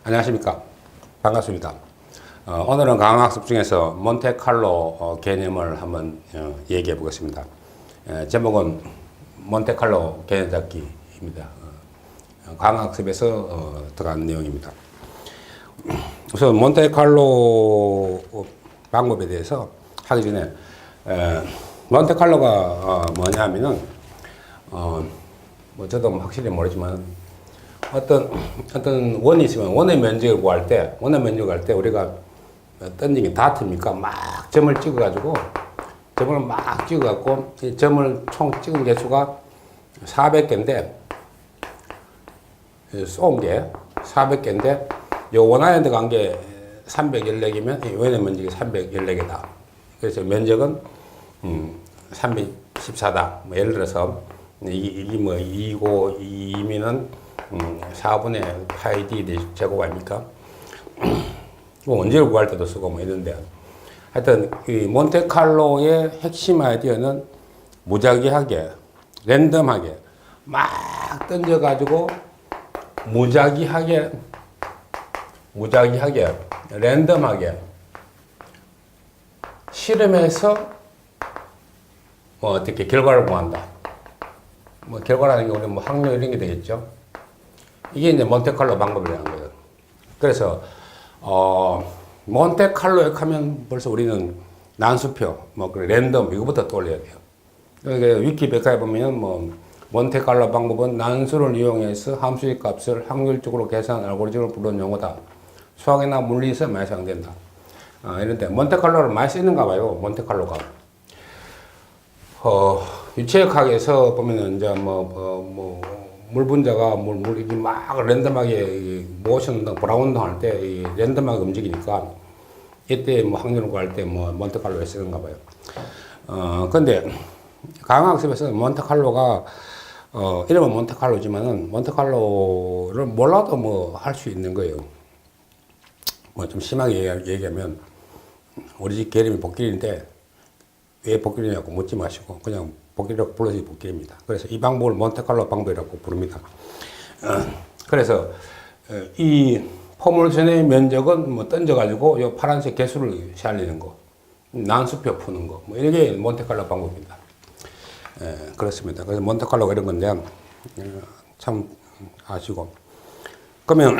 안녕하십니까. 반갑습니다. 오늘은 강학습 중에서 몬테칼로 개념을 한번 얘기해 보겠습니다. 제목은 몬테칼로 개념 잡기입니다. 강학습에서 들어간 내용입니다. 우선 몬테칼로 방법에 대해서 하기 전에 몬테칼로가 뭐냐 하면은 뭐 저도 확실히 모르지만 어떤 원이 있으면 원의 면적을 구할 때 우리가 던지기 다트입니까? 막 점을 찍어가지고 이 점을 총 찍은 개수가 400개인데 쏜 게 400개인데 요 원 안에 들어간 게 314개면 원의 면적이 314개다. 그래서 면적은 314다. 뭐 예를 들어서 이게 뭐 2고 2면은 4분의 파이 d 제곱 아닙니까? 뭐 원제를 구할 때도 쓰고 뭐 이런데 하여튼 이 몬테칼로의 핵심 아이디어는 무작위하게 랜덤하게 막 던져가지고 무작위하게 랜덤하게 실험해서 뭐 어떻게 결과를 구한다. 뭐 결과라는 게 우리 뭐 확률 이런 게 되겠죠. 이게 이제 몬테칼로 방법이라는 거예요. 그래서 몬테칼로 하면 벌써 우리는 난수표, 뭐 랜덤 이거부터 떠올려야 돼요. 그러니까 위키백과에 보면 뭐 몬테칼로 방법은 난수를 이용해서 함수의 값을 확률적으로 계산한 알고리즘을 부르는 용어다. 수학이나 물리에서 많이 사용된다. 이런데 몬테칼로를 많이 쓰는가 봐요. 몬테칼로가. 유체역학에서 보면은 이제 물 분자가 물이 막 랜덤하게 모션 브라운동 할 때 랜덤하게 움직이니까 이때 뭐 확률을 구할 때 뭐 몬테칼로에 쓰는가 봐요. 근데 강학습에서는 몬테칼로가 이름은 몬테칼로지만은 몬테칼로를 몰라도 뭐 할 수 있는 거예요. 뭐 좀 심하게 얘기하면 우리 집 계름이 복길인데 왜 복길이냐고 묻지 마시고 그냥 복길이라고 불러서 복길입니다. 그래서 이 방법을 몬테칼로 방법이라고 부릅니다. 그래서 이 포물선의 면적은 뭐 던져가지고 요 파란색 개수를 살리는 거, 난수표 푸는 거, 뭐 이게 몬테칼로 방법입니다. 그렇습니다. 그래서 몬테칼로가 이런 건데 참 아시고 그러면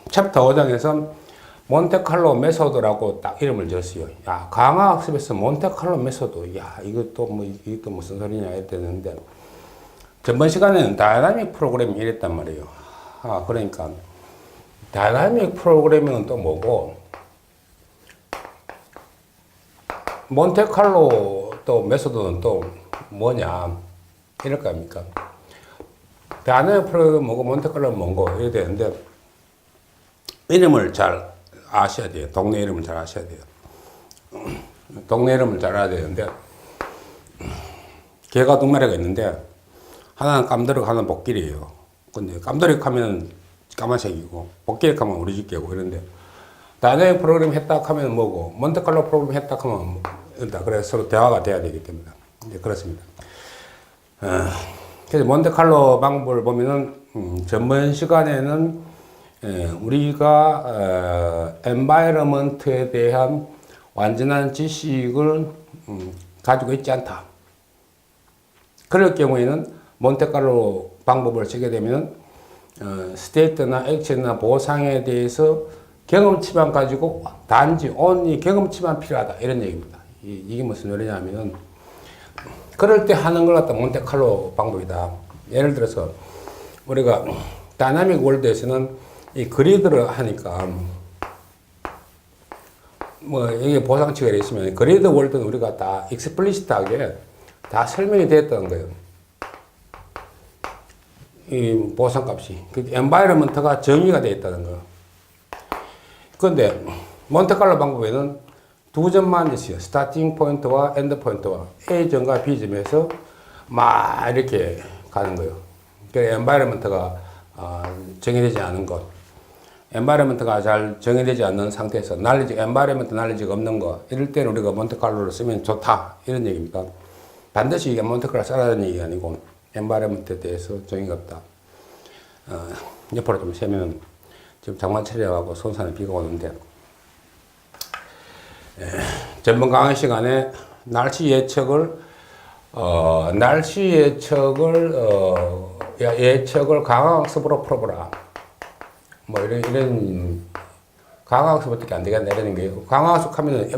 챕터 5장에서 몬테칼로 메소드라고 딱 이름을 지었어요. 야, 강화학습에서 몬테칼로 메소드. 야, 이것도 무슨 소리냐 했는데, 전번 시간에는 다이나믹 프로그래밍 이랬단 말이에요. 그러니까, 다이나믹 프로그래밍은 또 뭐고, 몬테칼로 또 메소드는 또 뭐냐, 이럴 거 아닙니까? 다이나믹 프로그래밍은 뭐고, 몬테칼로는 뭐고, 이래야 되는데, 이름을 잘 아셔야 돼요. 동네 이름을 잘 아셔야 돼요. 동네 이름을 잘 알아야 되는데, 개가 두 마리가 있는데, 하나는 깜드럭, 하나는 복길이에요. 근데 깜드럭 하면 까만색이고, 복길 하면 우리 집 개고 이런데, 다이내믹 프로그램 했다 하면 뭐고, 몬테칼로 프로그램 했다 하면 뭐, 이런다. 그래서 서로 대화가 돼야 되기 때문에. 이제 그렇습니다. 그래서 몬테칼로 방법을 보면은, 전번 시간에는 우리가 엔바이러먼트에 대한 완전한 지식을 가지고 있지 않다. 그럴 경우에는 몬테칼로 방법을 쓰게 되면 스테이트나 액션이나 보상에 대해서 경험치만 가지고 단지 only 경험치만 필요하다 이런 얘기입니다. 이게 무슨 소리냐면은 그럴 때 하는 걸 갖다 몬테칼로 방법이다. 예를 들어서 우리가 다이나믹 월드에서는 이 그리드를 하니까 뭐 여기 보상치가 있으면 그리드 월드는 우리가 다 익스플리시트하게 다 설명이 됐다는 거예요. 이 보상값이 그 엔바이러먼트가 정의가 되어 있다는 거예요. 그런데 몬테칼로 방법에는 두 점만 있어요. 스타팅 포인트와 엔드 포인트와 A점과 B점에서 막 이렇게 가는 거예요. 그 엔바이러먼트가 정의되지 않은 것. 엔바이러먼트가 잘 정의되지 않는 상태에서 엔바이러먼트 날리지가 없는 거 이럴 때는 우리가 몬테칼로를 쓰면 좋다 이런 얘기입니다. 반드시 이게 몬테칼로 써라는 얘기가 아니고 엔바이러먼트에 대해서 정의가 없다. 옆으로 좀 세면 지금 장마 차려가고 손산에 비가 오는데, 전번 강의 시간에 날씨 예측을 과학학습으로 풀어보라. 뭐 이런 과학학습밖에 안 되겠네 이러는 거예요. 과학학습 하면은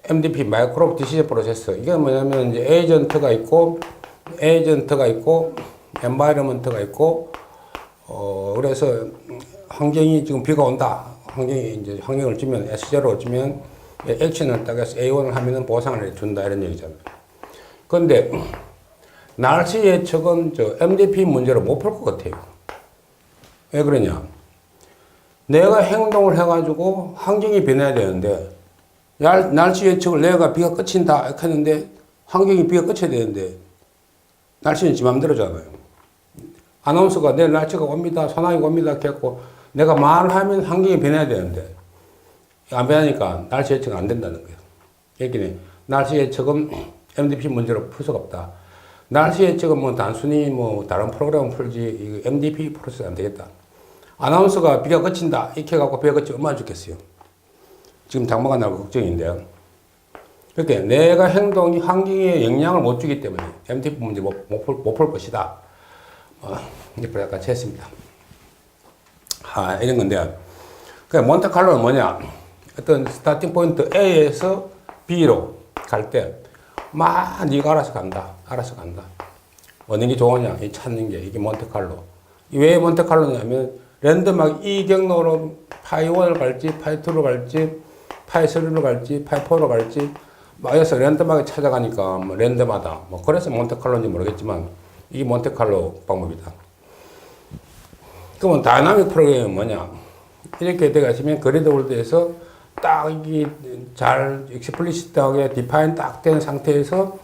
MDP 마이크로 디시전 프로세스. 이게 뭐냐면 이제 에이전트가 있고 엔바이러먼트가 있고 그래서 환경이 지금 비가 온다. 환경을 주면 S제로 주면 액션을 딱 해서 A1을 하면은 보상을 해준다 이런 얘기잖아요. 그런데 날씨 예측은 저 MDP 문제로 못 풀 것 같아요. 왜 그러냐? 내가 행동을 해가지고 환경이 변해야 되는데 날씨 예측을 내가 비가 그친다 했는데 환경이 비가 그쳐야 되는데 날씨는 지 맘대로잖아요. 아나운서가 내일 날씨가 옵니다. 소나기가 옵니다. 했고 내가 말을 하면 환경이 변해야 되는데 안 변하니까 날씨 예측은 안 된다는 거예요. 얘기는 날씨 예측은 MDP 문제로 풀 수가 없다. 날씨 예측은 뭐 단순히 뭐 다른 프로그램을 풀지 이거 MDP 프로세스 안 되겠다. 아나운서가 비가 그친다 이렇게 해갖고 비가 그치면 얼마나 좋겠어요. 지금 장마가 나고 걱정인데요. 그렇게 내가 행동이 환경에 영향을 못 주기 때문에 MDP 문제 못 풀 것이다. 이렇게 약간 했습니다. 이런 건데, 그 몬테칼로는 뭐냐? 어떤 스타팅 포인트 A에서 B로 갈 때, 네가 알아서 간다. 어느 게 좋으냐? 이 찾는 게, 이게 몬테칼로. 왜 몬테칼로냐면, 랜덤하게 이 경로로 파이 1을 갈지, 파이 2로 갈지, 파이 3로 갈지, 파이 4로 갈지, 여기서 랜덤하게 찾아가니까, 랜덤하다. 그래서 몬테칼로인지 모르겠지만, 이게 몬테칼로 방법이다. 그러면 다이나믹 프로그램이 뭐냐? 이렇게 돼가시면 그리드 월드에서 딱 이게 잘 익스플리시트하게 디파인 딱 된 상태에서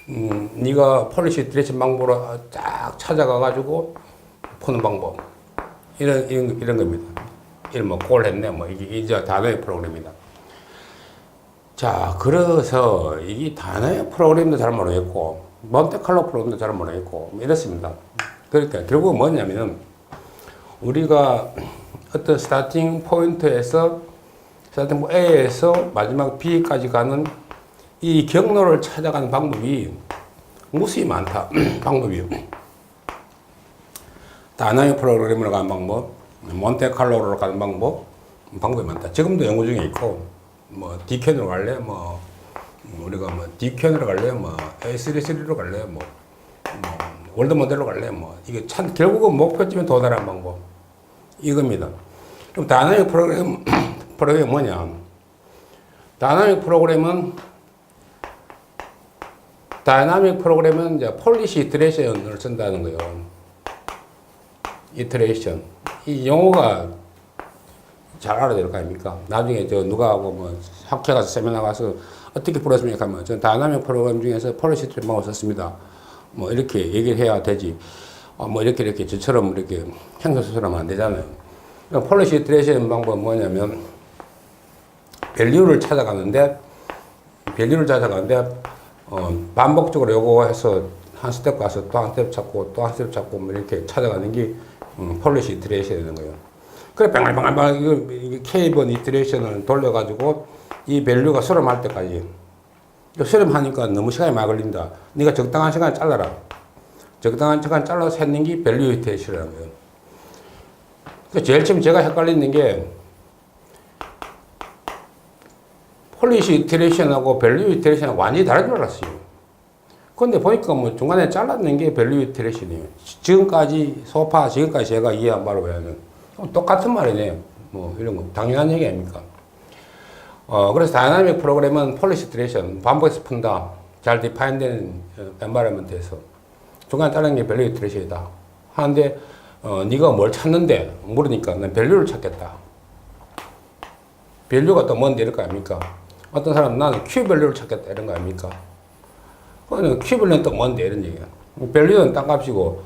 네가 폴리시 디렉션 방법으로 쫙 찾아가가지고 푸는 방법 이런 겁니다. 이런 골 했네 이게 이제 다이나믹 프로그램이다. 자, 그래서 이 다이나믹 프로그램도 잘 모르겠고 몬테칼로 프로그램도 잘 모르겠고 이렇습니다. 그러니까 결국 뭐냐면은 우리가 어떤 스타팅 포인트에서 스타팅 A에서 마지막 B까지 가는 이 경로를 찾아가는 방법이 무수히 많다. 방법이 다이나믹 프로그램으로 가는 방법, 몬테칼로로 가는 방법이 많다. 지금도 연구 중에 있고 디켄으로 갈래, 우리가 디켄으로 갈래, A33로 갈래, 월드 모델로 갈래, 이게 참 결국은 목표점에 도달하는 방법 이겁니다. 그럼 다이나믹 프로그램이 뭐냐? 다이나믹 프로그램은 이제 폴리시 이터레이션을 쓴다는 거예요. 이터레이션. 이 용어가 잘 알아야 될 거 아닙니까? 나중에 누가 하고 학회 가서 세미나 가서 어떻게 풀었습니까? 하면 저는 다이나믹 프로그램 중에서 폴리시 이터레이션을 썼습니다. 이렇게 얘기를 해야 되지. 이렇게 저처럼 이렇게 행사수술하면 안 되잖아요. 폴리시 이터레이션 방법은 뭐냐면, 밸류를 찾아가는데, 반복적으로 요거 해서 한 스텝 가서 또 한 스텝 찾고, 또 한 스텝 찾고, 이렇게 찾아가는 게, 폴리시 이터레이션이 되는 거예요. 그래, 이게 K번 이터레이션을 돌려가지고, 이 밸류가 수렴할 때까지, 수렴하니까 너무 시간이 많이 걸린다. 네가 적당한 시간에 잘라라. 적당한 시간 잘라서 했는 게 밸류 이터레이션이라는 거예요. 제일 처음 제가 헷갈리는 게 폴리시 이터레이션하고 밸류 이터레이션하고 완전히 다른 줄 알았어요. 그런데 보니까 중간에 잘라낸 게 밸류 이터레이션이에요. 지금까지 제가 이해한 바로 보면 똑같은 말이네. 이런 거 당연한 얘기 아닙니까? 그래서 다이나믹 프로그램은 폴리시 이터레이션 반복해서 푼다. 잘 디파인된 엔바이러먼트에서 중간에 자르는 게 밸류 이터레이션이다. 하는데 네가 뭘 찾는데 물으니까 난 밸류를 찾겠다. 밸류가 또 뭔데 이럴 거 아닙니까? 어떤 사람은 나는 Q 밸류를 찾겠다 이런 거 아닙니까? 그러면 Q 밸류는 또 뭔데 이런 얘기야. 밸류는 땅값이고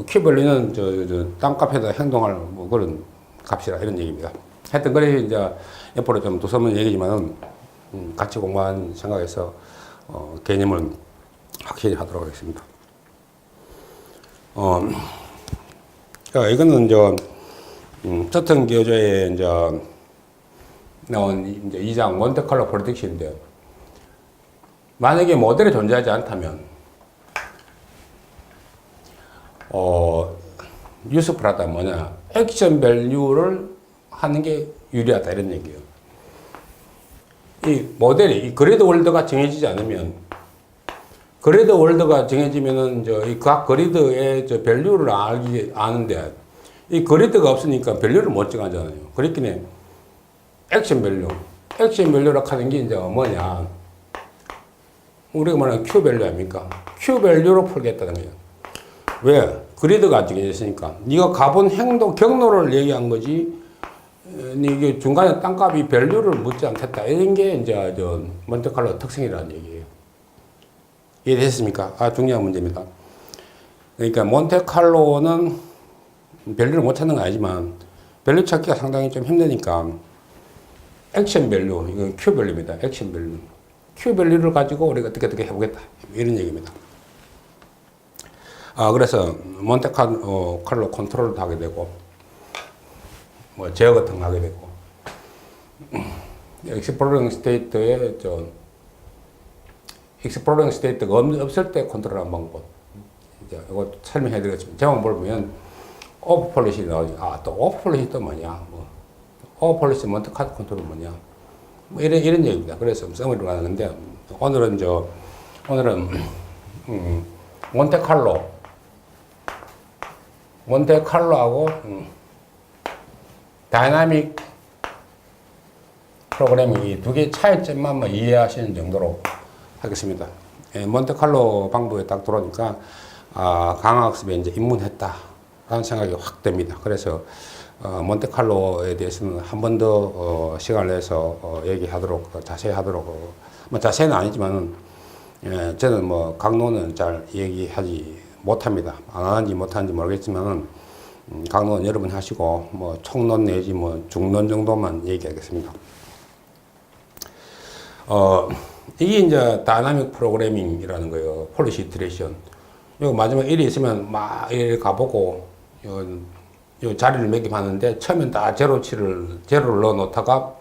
Q 밸류는 땅값에다 행동할 그런 값이라 이런 얘기입니다. 하여튼 그래 이제 옆으로 좀 두서면 얘기지만은 같이 공부한 생각에서 개념을 확실히 하도록 하겠습니다. 이거는 서튼 교조에 이제 나온 이제 2장 몬테칼로 프로딕션인데, 만약에 모델이 존재하지 않다면, 유스프라다 뭐냐, 액션 밸류를 하는 게 유리하다 이런 얘기예요. 이 모델이 이 그리드 월드가 정해지지 않으면, 그리드 월드가 정해지면은 이제 이 각 그리드의 저 밸류를 아는데, 이 그리드가 없으니까 밸류를 못 정하잖아요. 그렇긴 액션 밸류. 액션 밸류라고 하는 게 이제 뭐냐. 우리가 말하는 Q 밸류 아닙니까? Q 밸류로 풀겠다는 거예요. 왜? 그리드가 정해졌으니까. 네가 가본 행동, 경로를 얘기한 거지, 이게 중간에 땅값이 밸류를 묻지 않겠다. 이런 게 이제 저 몬테칼로 특성이라는 얘기예요. 이해됐습니까? 중요한 문제입니다. 그러니까 몬테칼로는 밸류를 못 찾는 건 아니지만, 밸류 찾기가 상당히 좀 힘드니까, 액션 밸류, 이건 Q 밸류입니다. 액션 밸류. Q 밸류를 가지고 우리가 어떻게 해보겠다. 이런 얘기입니다. 그래서 몬테칼로 컨트롤도 하게 되고, 뭐 제어 같은 거 하게 되고, 익스플로링 스테이트에 익스플로링 스테이트가 없을 때 컨트롤하는 방법. 이제 이거 설명해 드리겠습니다. 제목 보면 오프 폴리시 나오죠. 또 오프 폴리시 또 뭐냐? 오프 폴리시 몬테칼로 컨트롤 뭐냐? 뭐 이런 얘기입니다. 그래서 써머리로 가는데, 오늘은 몬테칼로하고 다이나믹 프로그래밍 이 두 개의 차이점만 이해하시는 정도로 하겠습니다. 몬테칼로 방법에 딱 들어오니까 강학습에 이제 입문했다라는 생각이 확 듭니다. 그래서 몬테칼로에 대해서는 한 번 더 시간을 내서 얘기하도록 자세히 하도록 뭐 자세히는 아니지만은 저는 뭐 강론은 잘 얘기하지 못합니다. 안 하는지 못하는지 모르겠지만은 강론 여러분 하시고 뭐 총론 내지 뭐 중론 정도만 얘기하겠습니다. 이게 이제 다이나믹 프로그래밍이라는 거예요. 폴리시 이터레이션. 요 마지막 일이 있으면 막 이렇게 가보고 요 자리를 매김하는데 처음엔 다 제로를 넣어 놓다가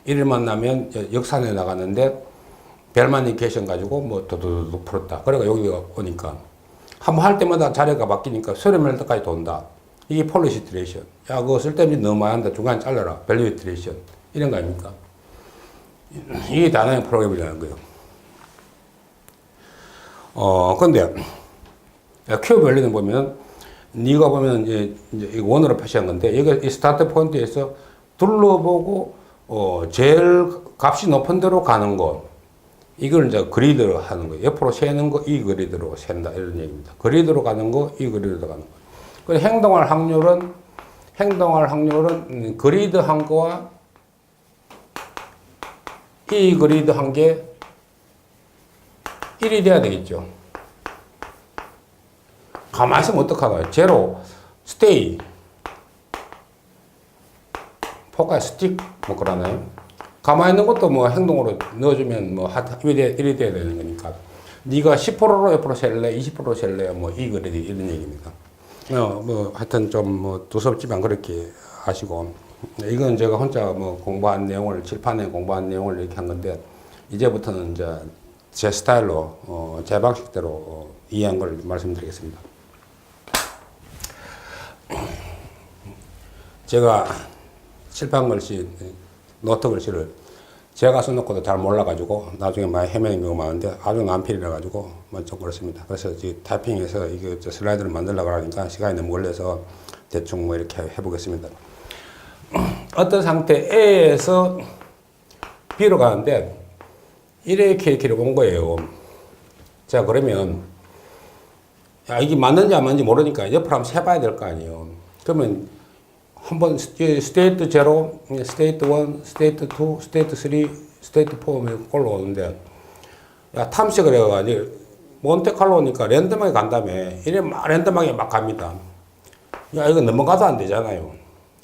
일을 만나면 역산해 나가는데 벨마니케이션 가지고 뭐 도도도 풀었다. 그러니까 여기가 오니까 한번 할 때마다 자리가 바뀌니까 서류멜트까지 돈다. 이게 폴리시 이터레이션. 야, 그거 쓸데없이 너무 많이 한다. 중간에 잘라라. 밸류 이터레이션. 이런 거 아닙니까? 이게 다이나믹 프로그래밍이라는 거예요. 근데 Q 밸류는 보면 네가 보면 이제 원으로 표시한 건데 여기 이 스타트 포인트에서 둘러보고 제일 값이 높은 대로 가는 거 이걸 이제 그리드로 하는 거예요. 옆으로 세는 거 이 그리드로 센다 이런 얘기입니다. 그리드로 가는 거 이 그리드로 가는 거. 그리고 행동할 확률은 그리드 한 거와 이 그리드 한 게 1이 돼야 되겠죠. 가만히 있으면 어떡하나요? 제로, 스테이, 포카, 스틱, 뭐 그러나요? 가만히 있는 것도 뭐 행동으로 넣어주면 뭐 1이 돼야 되는 거니까. 네가 10%로 옆으로 셀래, 20%로 셀래, 뭐 이 그리드 이런 얘기입니다. 뭐 하여튼 좀 뭐 두섭지만 그렇게 하시고. 이건 제가 혼자 뭐 공부한 내용을, 칠판에 공부한 내용을 이렇게 한 건데, 이제부터는 이제 제 스타일로, 제 방식대로 이해한 걸 말씀드리겠습니다. 제가 칠판 글씨, 노트 글씨를 제가 써놓고도 잘 몰라가지고 나중에 많이 헤매는 경우가 많은데 아주 난필이라가지고 뭐 좀 그렇습니다. 그래서 지금 타이핑해서 이거 슬라이드를 만들려고 하니까 시간이 너무 걸려서 대충 뭐 이렇게 해보겠습니다. 어떤 상태 A에서 B로 가는데 이렇게 온 거예요. 자, 그러면 야, 이게 맞는지 안 맞는지 모르니까 옆으로 한번 세봐야 될 거 아니에요. 그러면 한번 스테이트 0, 스테이트 1, 스테이트 2, 스테이트 3, 스테이트 4면 올라오는데 야, 탐색을 해가지고 몬테칼로니까 랜덤하게 간다며. 이래 막 랜덤하게 막 갑니다. 야, 이거 넘어가도 안 되잖아요.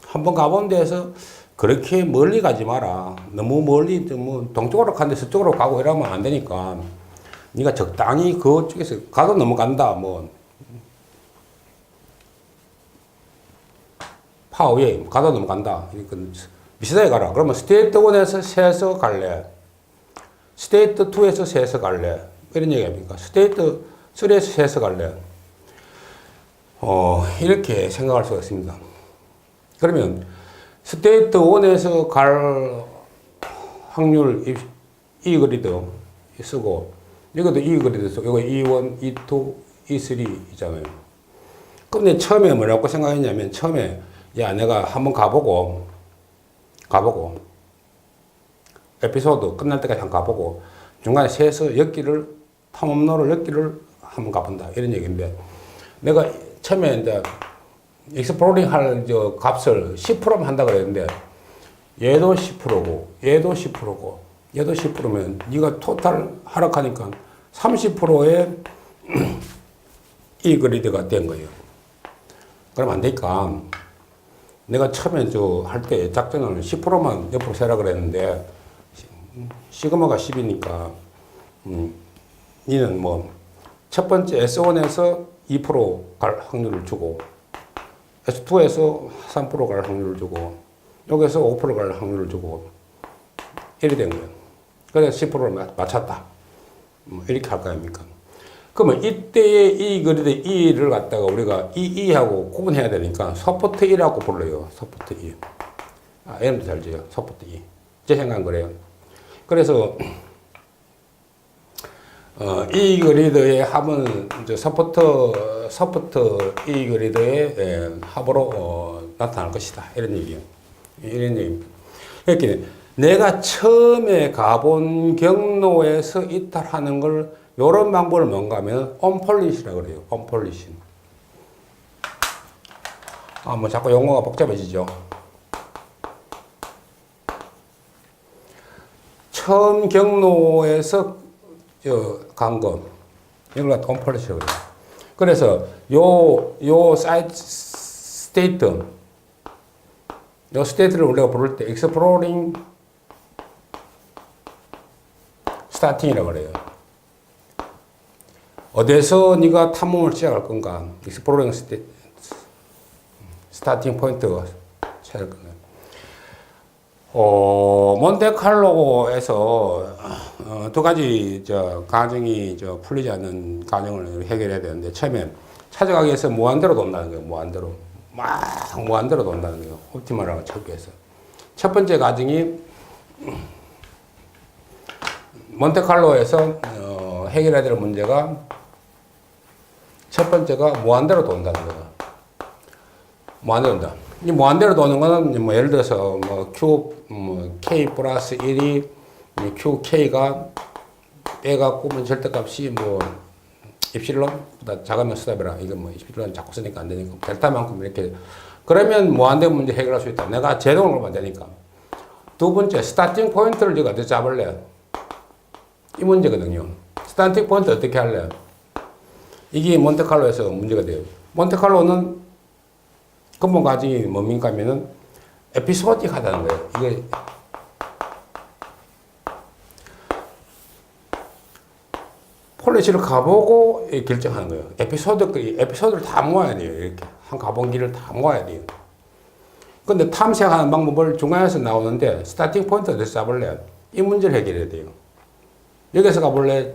한번 가본 데에서 그렇게 멀리 가지 마라. 너무 멀리 뭐 동쪽으로 가는데 서쪽으로 가고 이러면 안 되니까 네가 적당히 그쪽에서 가도 넘어간다. 뭐 파워에 가다 넘어간다. 비슷하게 가라. 그러면 스테이트 1에서 세서 갈래? 스테이트 2에서 세서 갈래? 이런 얘기 아닙니까? 스테이트 3에서 세서 갈래? 이렇게 생각할 수가 있습니다. 그러면 스테이트 1에서 갈 확률 이 그리드 쓰고, 이것도 이 그리드 쓰고, 이거 E1, E2, E3 있잖아요. 근데 처음에 뭐라고 생각했냐면, 처음에, 야, 내가 한번 가보고, 에피소드 끝날 때까지 한번 가보고, 중간에 세서 엮기를, 탐험로를 엮기를 한번 가본다. 이런 얘기인데, 내가 처음에 이제, 익스플로링 할 값을 10%만 한다 그랬는데, 얘도 10%고, 얘도 10%고, 얘도 10%면, 네가 토탈 하락하니까 30%의 이 그리드가 된 거예요. 그럼 안 되니까, 내가 처음에 할 때 작전을 10%만 옆으로 세라 그랬는데, 시그마가 10이니까, 니는 뭐, 첫 번째 S1에서 2%갈 확률을 주고, S2에서 3%갈 확률을 주고, 여기서 5%갈 확률을 주고, 이렇게 된 거예요. 그래서 10%를 맞췄다. 이렇게 할 거 아닙니까? 그러면 이때의 이 그리드 E를 갖다가 우리가 E하고 구분해야 되니까 서포트 E라고 불러요. 서포트 E. 이름도 잘 지어요. 서포트 E. 제 생각은 그래요. 그래서 이 그리드의 합은 이제 서포트 이 그리드의 합으로 나타날 것이다. 이런 얘기예요. 이런 얘기입니다. 이렇게 내가 처음에 가본 경로에서 이탈하는 걸 요런 방법을 뭔가 하면 언폴리시라고 그래요. 언폴리시. 뭐 자꾸 용어가 복잡해지죠. 처음 경로에서 간 거, 이걸 갖다 언폴리시라고 그래요. 그래서 요 사이트 스테이트, 요 스테이트를 우리가 부를 때 exploring starting이라고 그래요. 어디서 네가 탐험을 시작할 건가? exploring starting 포인트가 시작할 건가? 몬테칼로에서 두 가지 가정이 풀리지 않는 가정을 해결해야 되는데, 처음에 찾아가기 위해서 무한대로 돈다는 거예요. 무한대로 돈다는 거예요. 옵티멀하고 찾기 위해서. 첫 번째 가정이 몬테칼로에서 해결해야 될 문제가, 첫 번째가 무한대로 돈다는 거예요. 무한대로 돈다. 이 무한대로 도는 거는 뭐 예를 들어서 K 플러스 1이 QK가 빼갖고 절대값이 입실론보다 작으면 수답이라, 이거 입실론 자꾸 쓰니까 안 되니까 델타만큼 이렇게, 그러면 무한대 문제 해결할 수 있다. 내가 제동을 걸면 되니까. 두 번째, 스타팅 포인트를 제가 어떻게 잡을래? 이 문제거든요. 스타팅 포인트 어떻게 할래? 이게 몬테칼로에서 문제가 돼요. 몬테칼로는 근본 가정이 뭡니까 하면은 에피소딕하다는 거예요. 이게 폴리시를 가보고 결정하는 거예요. 에피소드를 다 모아야 돼요. 이렇게 한 가본 길을 다 모아야 돼요. 근데 탐색하는 방법을 중간에서 나오는데, 스타팅 포인트 어디서 잡을래? 이 문제를 해결해야 돼요. 여기서 가볼래?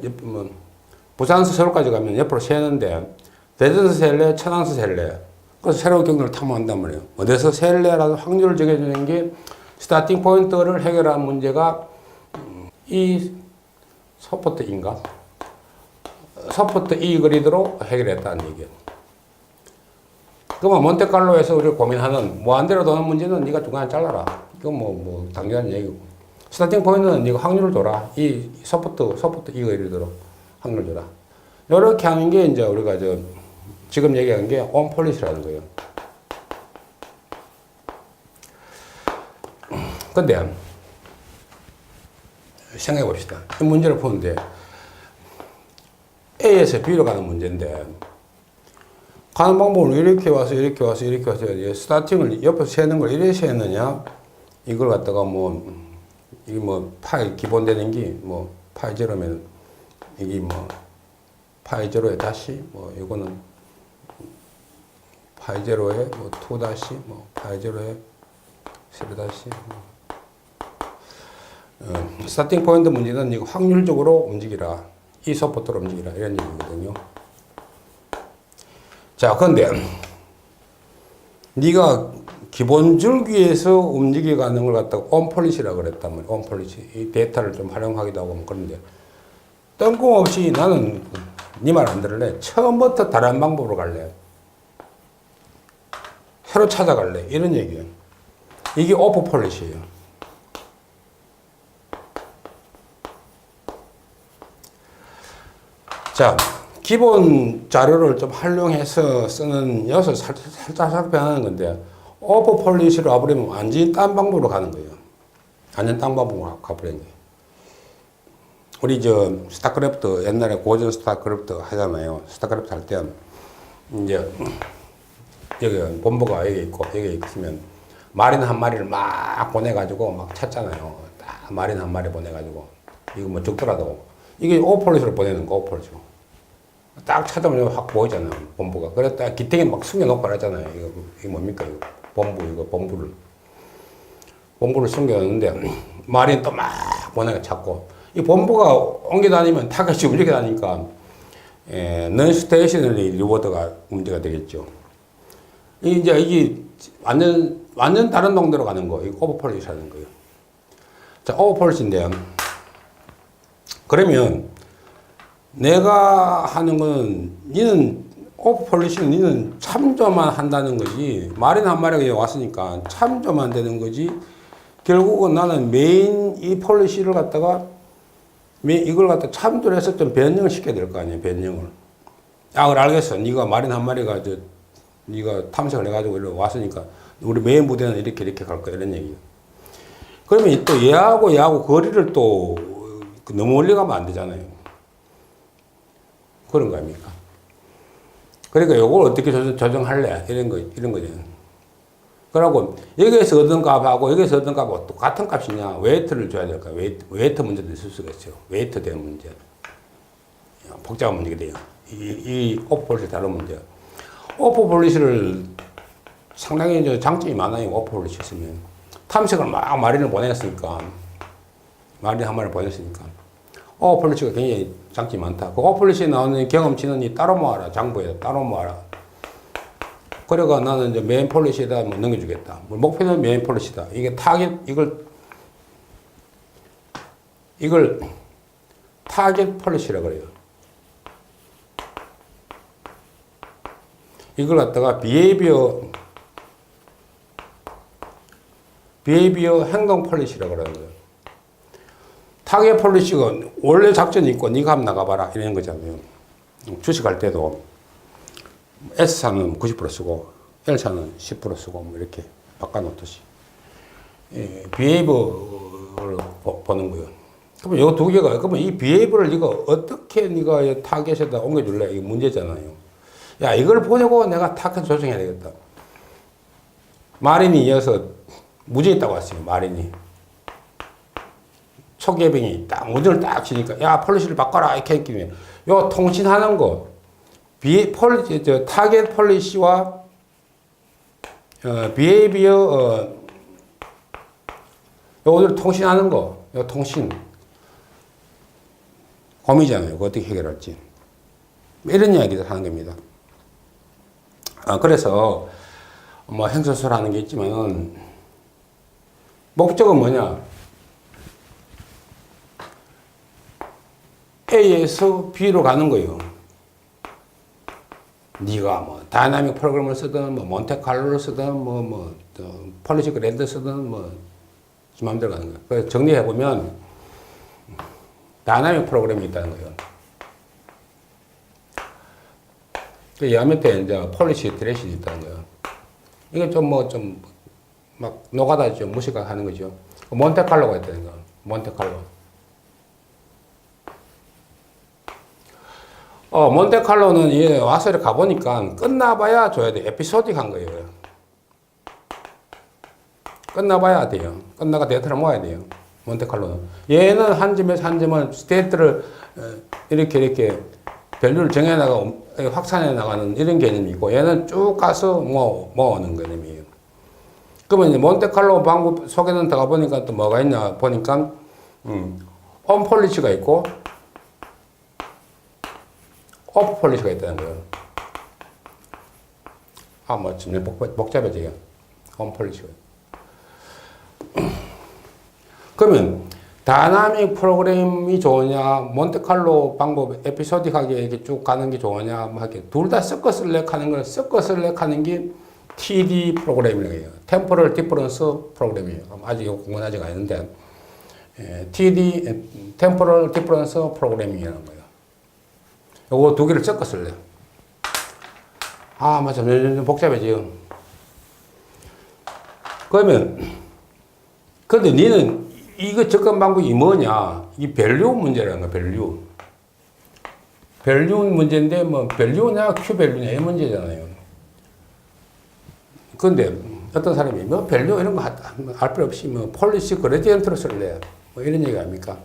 부산에서 서울까지 가면 옆으로 세는데, 대전에서 셀래? 천안에서 셀래? 그래서 새로운 경로를 탐험한단 말이에요. 어디서 셀래라도 확률을 정해주는 게, 스타팅 포인트를 해결하는 문제가 이 서포트인가? 서포트 이 그리드로 해결했다는 얘기예요. 그러면 몬테칼로에서 우리가 고민하는 무한대로 도는 문제는 네가 중간에 잘라라. 이건 당연한 얘기고. 스타팅 포인트는 네가 확률을 줘라. 이 서포트 이 그리드로 확률을 줘라. 이렇게 하는 게 이제 우리가 지금 얘기한 게 온폴리시라는 거예요. 근데 생각해 봅시다. 이 문제를 푸는데 A에서 B로 가는 문제인데, 가는 방법을 이렇게 와서 스타팅을 옆에서 세는 걸 이렇게 세느냐, 이걸 갖다가 이게 파이 기본 되는 게 파이 제로면 이게 파이 제로에 다시 이거는 파이 제로에 뭐 2 다시 뭐 파이 제로에 3 다시 스타팅 포인트 문제는 이거 확률적으로 움직이라 이 속도로 움직이라 이런 얘기거든요. 자, 그런데 네가 기본 줄기에서 움직여가는 걸 갖다가 온폴리시라고 그랬단 말이야. 온폴리시. 이 데이터를 좀 활용하기도 하고 그런데 뜬금없이 나는 네 말 안 들을래. 처음부터 다른 방법으로 갈래. 새로 찾아갈래. 이런 얘기예요. 이게 오프폴리시예요. 자, 기본 자료를 좀 활용해서 쓰는 녀석 살짝 변하는 건데 오프폴리시로 와버리면 완전히 딴 방법으로 가는 거예요. 완전 딴 방법으로 가버리는 거예요. 우리 스타크래프트 옛날에 고전 스타크래프트 하잖아요. 스타크래프트 할 때 이제 여기 본부가 여기 있고 여기 있으면 마린 한 마리를 막 보내가지고 막 찾잖아요. 딱 마린 한 마리 보내가지고 이거 뭐 죽더라도 이게 오프폴리시로 보내는 거 오프폴리시로 딱 찾아보면 확 보이잖아요. 본부가. 그랬다 기탱이 막 숨겨놓고 그러잖아요. 이거 뭡니까 이거 본부를 숨겨놓는데 마린 또 막 보내가 찾고 이 본부가 옮겨 다니면 타겟이 움직여 다니니까 non-stationary 리워드가 문제가 되겠죠. 이제 이게 완전 다른 동네로 가는 거, 이거 오버폴리시라는 거예요. 자, 오버폴리시인데 그러면 내가 하는 거는 니는 오버폴리시는 니는 참조만 한다는 거지. 마린 한 마리가 왔으니까 참조만 되는 거지. 결국은 나는 메인 이 폴리시를 갖다가 이걸 갖다 참조를 해서 좀 변형을 시켜야 될 거 아니에요. 변형을. 그래 알겠어. 네가 마린 한 마리가 네가 탐색을 해가지고 이렇게 왔으니까 우리 메인 부대는 이렇게 갈 거야 이런 얘기예요. 그러면 또 얘하고 거리를 또 너무 멀리 가면 안 되잖아요. 그런 거 아닙니까? 그러니까 요걸 어떻게 조정할래? 이런 거죠. 그러고 여기에서 얻은 값하고 여기에서 얻은 값하고 똑같은 값이냐? 웨이트를 줘야 될까? 웨이트 문제도 있을 수가 있어요. 웨이트 된 문제. 복잡한 문제가 돼요. 이 오프폴리시 다루면 돼요. 오프폴리시를 상당히 장점이 많아요. 오프폴리시 있으면. 탐색을 막 마린을 보냈으니까. 마린 한 마리를 보냈으니까. 오프폴리시가 굉장히 장점이 많다. 그 오프폴리시에 나오는 경험치는 따로 모아라. 장부에 따로 모아라. 그래가 나는 이제 메인 폴리시에다 뭐 넘겨주겠다. 목표는 메인 폴리시다. 이게 타겟, 이걸 타겟 폴리시라고 그래요. 이걸 갖다가 비헤이비어 행동 폴리시라고 그러는 거예요. 타겟 폴리시가 원래 작전이 있고 네가 한번 나가봐라 이런 거잖아요. 주식할 때도 S사는 90% 쓰고 L사는 10% 쓰고 뭐 이렇게 바꿔놓듯이 비헤이버를 보는 거예요. 그러면 이 두 개가 그러면 이 비헤이버를 네가 어떻게 네가 타겟에다 옮겨줄래? 이게 문제잖아요. 야 이걸 보려고 내가 타겟 조정해야 되겠다. 마린이 이어서 무전이 딱 왔어요. 마린이 초계병이 딱 무전을 딱 치니까 야 폴리시를 바꿔라 이렇게 했기면 요 통신하는 거 타겟 폴리시와 비헤이비어 요들 통신하는 거, 요 통신 고민이잖아요. 그거 어떻게 해결할지 이런 이야기를 하는 겁니다. 그래서 뭐 행소설하는 게 있지만은 목적은 뭐냐? A에서 B로 가는 거예요. 네가 뭐 다이나믹 프로그램을 쓰든 뭐 몬테칼로를 쓰든 폴리시 그랜드 쓰든 지 마음대로 가는 거예요. 그래서 정리해 보면 다이나믹 프로그램이 있다는 거예요. 그 야매때 이제 폴리시 드레시도 있다는 거예요. 이게 좀 막 노가다 좀 무식하는 거죠. 몬테칼로가 있다는 거예요. 몬테칼로. 몬테칼로는 와서 이렇게 가보니까 끝나봐야 줘야 돼. 에피소딕한 거예요. 끝나봐야 돼요. 끝나가 데이터를 모아야 돼요. 몬테칼로는. 얘는 한 점에서 한 점을 스테이트를 이렇게 밸류를 정해나가 확산해 나가는 이런 개념이고 얘는 쭉 가서 모으는 개념이에요. 그러면 이제 몬테칼로 방법 속에는 들어가 보니까 또 뭐가 있냐 보니까 온폴리시가 있고 오프폴리시가 있다는 거예요. 좀 복잡해져요. 온폴리시가. 그러면 다이나믹 프로그램이 좋으냐, 몬테칼로 방법 에피소딕하게 이렇게 쭉 가는 게 좋으냐, 뭐 이렇게 둘 다 섞어 select 걸 섞어 select 하는 게 TD 프로그램이라고 해요. Temporal Difference 프로그램이에요. 아직 공부는 아직 안 했는데, TD, Temporal Difference 프로그래밍이라는 거예요. 요거 두 개를 섞어 쓸래요. 맞아. 좀 복잡해져요. 그러면, 근데 니는 이거 접근 방법이 뭐냐? 이 밸류 문제라는 거야, 밸류. 밸류 문제인데, 뭐, 밸류냐, Q 밸류냐, 이 문제잖아요. 근데 어떤 사람이 뭐 밸류 이런 거 알 필요 없이 뭐 폴리시 그레디언트로 쓸래. 뭐 이런 얘기 아닙니까?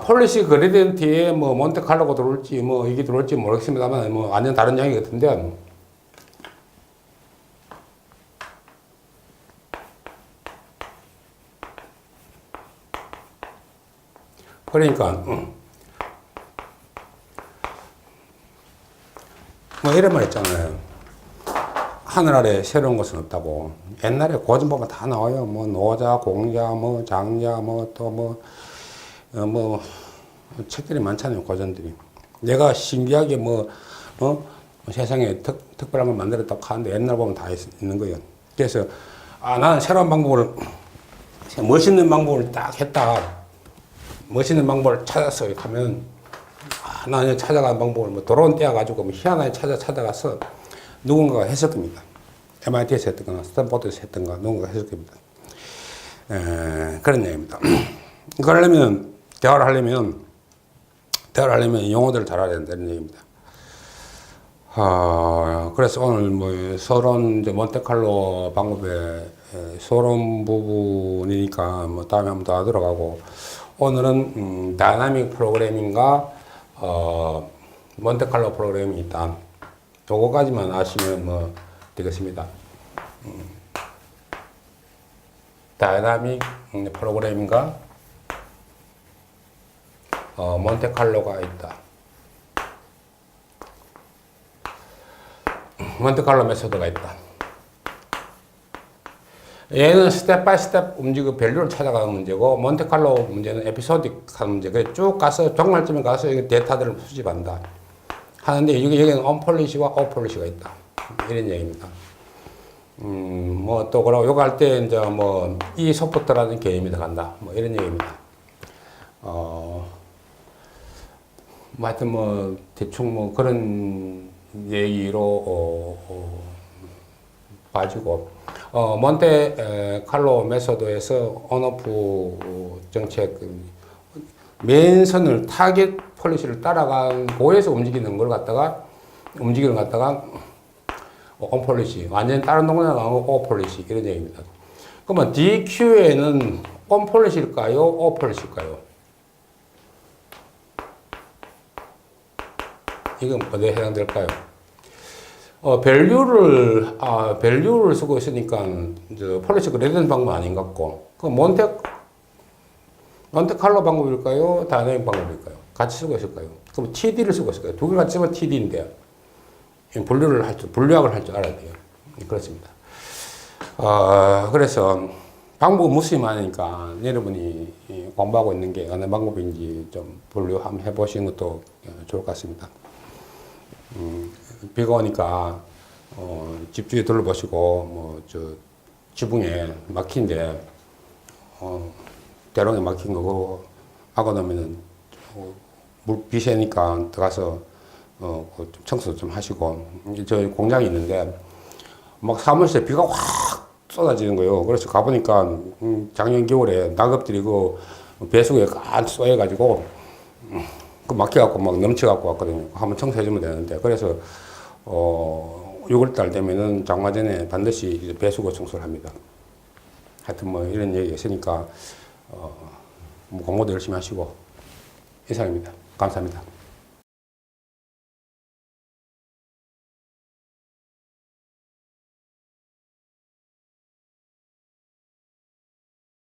폴리시 그레디언트에 뭐 몬테칼로가 들어올지 뭐 이게 들어올지 모르겠습니다만 뭐 완전 다른 이야기 같은데 그러니까 뭐 이런 말 있잖아요. 하늘 아래 새로운 것은 없다고. 옛날에 고전 보면 다 나와요. 뭐 노자, 공자, 뭐 장자, 뭐 또 뭐 책들이 많잖아요. 고전들이. 내가 신기하게 세상에 특별한 걸 만들었다고 하는데 옛날 보면 다 있는 거예요. 그래서 나는 새로운 방법을 멋있는 방법을 딱 했다. 멋있는 방법을 찾았어. 하면 나는 찾아가는 방법을 뭐 드론 떼어가지고 뭐 희한하게 찾아가서 누군가가 했을 겁니다. MIT에서 했던가 스탠포드에서 했던가 누군가가 했을 겁니다. 그런 얘기입니다. 그러려면 대화를 하려면 용어들을 잘 알아야 된다는 얘기입니다. 그래서 오늘 뭐 서론 이제 몬테칼로 방법의 서론 부분이니까 뭐 다음에 한번 더 들어가고 오늘은 다이나믹 프로그래밍과 몬테칼로 프로그램이 있다. 요거까지만 아시면 뭐 되겠습니다. 다이나믹 프로그래밍과 몬테칼로가 있다. 몬테칼로 메소드가 있다. 얘는 스텝 바이 스텝 움직이고 밸류를 찾아가는 문제고 몬테칼로 문제는 에피소딕 하는 문제. 그래 쭉 가서 종말점에 가서 이 데이터들을 수집한다. 하는데 여기는 온폴리시와 오폴리시가 있다. 이런 얘기입니다. 뭐 또 그러고 요거 할 때 이제 뭐 이 소프트라는 개념이 들어간다. 뭐 이런 얘기입니다. 뭐 하여튼 뭐 대충 뭐 그런 얘기로 봐지고 몬테칼로 메소드에서 온오프 정책 맨선을 타겟 폴리시를 따라간 고에서 움직이는 온폴리시 완전히 다른 동네 나가고 오폴리시 이런 얘기입니다. 그러면 DQ에는 온폴리시일까요? 오폴리시일까요? 이건 어디에 해당될까요? 밸류를 쓰고 있으니까, 이제, 폴리시가 레드는 방법 아닌 것 같고, 그 몬테칼로 방법일까요? 다이나믹 방법일까요? 같이 쓰고 있을까요? 그럼 TD를 쓰고 있을까요? 두 개 같이 쓰면 TD인데, 분류학을 할 줄 알아야 돼요. 그렇습니다. 그래서, 방법은 무수히 많으니까, 여러분이 공부하고 있는 게 어느 방법인지 좀 분류 한번 해보시는 것도 좋을 것 같습니다. 비가 오니까 집 주위에 둘러보시고 지붕에 막힌데 대롱에 막힌 거고 막아놓으면은 비 새니까 들어가서 청소 좀 하시고 저희 공장이 있는데 막 사무실에 비가 확 쏟아지는 거예요. 그래서 가보니까 작년 겨울에 낙엽들이 그 배수구에 간 쏘여가지고 막혀갖고 막 넘쳐갖고 왔거든요. 한번 청소해주면 되는데. 그래서, 6월달 되면은 장마 전에 반드시 배수구 청소를 합니다. 하여튼 뭐 이런 얘기가 있으니까, 공부도 열심히 하시고 이상입니다. 감사합니다.